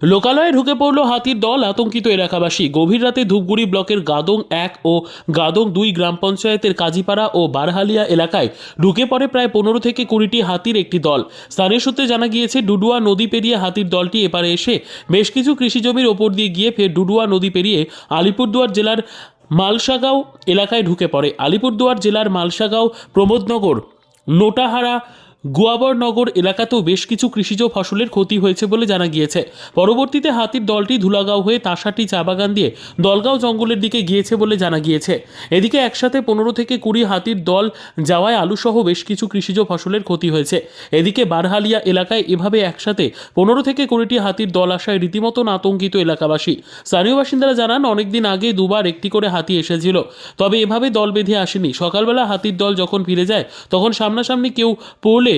লোকালয়ে ঢুকে পড়ল হাতির দল, আতঙ্কিত এলাকাবাসী। গভীর রাতে ধূপগুড়ি ব্লকের গাদং 1 ও গাদং 2 গ্রাম পঞ্চায়েতের কাজীপাড়া ও বারহালিয়া এলাকায় ঢুকে পড়ে প্রায় 15 থেকে 20টি হাতির একটি দল। স্থানীয় সূত্রে জানা গিয়েছে, ডুডুয়া নদী পেরিয়ে হাতির দলটি এপারে এসে বেশ কিছু কৃষিজমির ওপর দিয়ে গিয়ে ফের ডুডুয়া নদী পেরিয়ে আলিপুরদুয়ার জেলার মালসাগাঁও এলাকায় ঢুকে পড়ে। আলিপুরদুয়ার জেলার মালসাগাঁও, প্রমোদনগর, নোটাহারা, গোয়াবরনগর এলাকাতেও বেশ কিছু কৃষিজ ফসলের ক্ষতি হয়েছে বলে জানা গিয়েছে। পরবর্তীতে হাতির দলটি ধুলাগাঁও হয়ে তাসাটি চা বাগান দিয়ে দলগাঁও জঙ্গলের দিকে গিয়েছে বলে জানা গিয়েছে। এদিকে একসাথে 15 থেকে 20 হাতির দল যাওয়ায় আলুসহ বেশ কিছু কৃষিজ ফসলের ক্ষতি হয়েছে। এদিকে বারহালিয়া এলাকায় এভাবে একসাথে 15 থেকে 20টি হাতির দল আসায় রীতিমতন আতঙ্কিত এলাকাবাসী। স্থানীয় বাসিন্দারা জানান, অনেকদিন আগে দুবার একটি করে হাতি এসেছিল, তবে এভাবে দল বেঁধে আসেনি। সকালবেলা হাতির দল যখন ফিরে যায় তখন সামনাসামনি কেউ পড়লে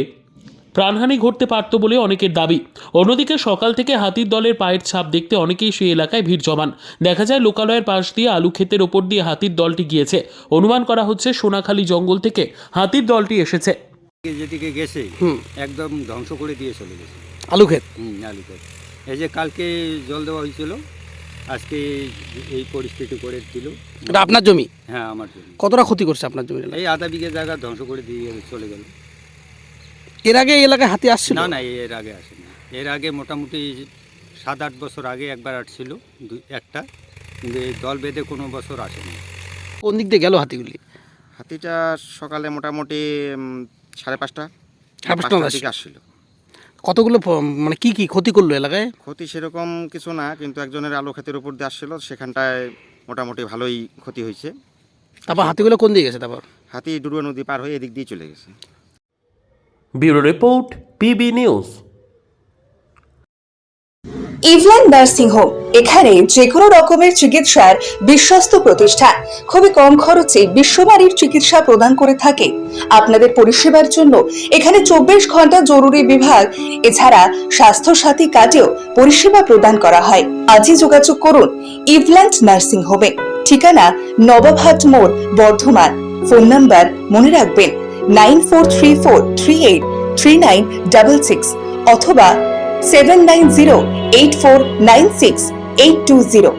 প্রাণহানি ঘটতে পারত বলে অনেকের দাবি। অন্যদিকে সকাল থেকে হাতির দলের পায়ের ছাপ দেখতে অনেকেই সেই এলাকায় ভিড় জমান। দেখা যায় লোকালয়ের পাশ দিয়ে আলু ক্ষেতের ওপর দিয়ে হাতির দলটি গিয়েছে। অনুমান করা হচ্ছে সোনাখালী জঙ্গল থেকে হাতির দলটি এসেছে। যেদিকে গেছে একদম ধ্বংস করে দিয়ে চলে গেছে আলু ক্ষেত। আলু ক্ষেত। এই যে কালকে জল দেওয়া হয়েছিল, আজকে এই পরিস্থিতি করে দিল। এটা আপনার জমি? হ্যাঁ, আমার জমি। কতটা ক্ষতি করছে আপনার জমি? এই আধা বিঘে জায়গা ধ্বংস করে দিয়ে চলে গেল। এর আগে এই এলাকায় হাতি আসছিল? না, এর আগে আসেনি। এর আগে মোটামুটি 7-8 বছর আগে একবার আসছিল একটা, কিন্তু এই দল বেঁধে কোনো বছর আসেনি। কোন দিক দিয়ে গেল হাতিগুলি? হাতিটা সকালে মোটামুটি 5:30 দিকে আসছিল। কতগুলো মানে কি কি ক্ষতি করলো এলাকায়? ক্ষতি সেরকম কিছু না, কিন্তু একজনের আলু ক্ষেতের উপর দিয়ে আসছিল, সেখানটায় মোটামুটি ভালোই ক্ষতি হয়েছে। তারপর হাতিগুলো কোন দিকে গেছে? তারপর হাতি ডুডুয়া নদী পার হয়ে এদিক দিয়ে চলে গেছে। Bureau report, PB news. ইভল্যান্ড নার্সিং হোম, এখানে যে কোনো রকমের চিকিৎসার বিশ্বস্ত প্রতিষ্ঠান। খুবই কম খরচে বিশ্বমানের চিকিৎসা প্রদান করে থাকে। আপনাদের পরিষেবার জন্য এখানে 24 ঘন্টা জরুরি বিভাগ, এছাড়া স্বাস্থ্য সাথী কার্ডেও পরিষেবা প্রদান করা হয়। আজই যোগাযোগ করুন ইভল্যান্ড নার্সিং হোমে। ঠিকানা নবাবহাট মোড়, বর্ধমান। ফোন নাম্বার মনে রাখবেন 9434383966 অথবা 7908496820।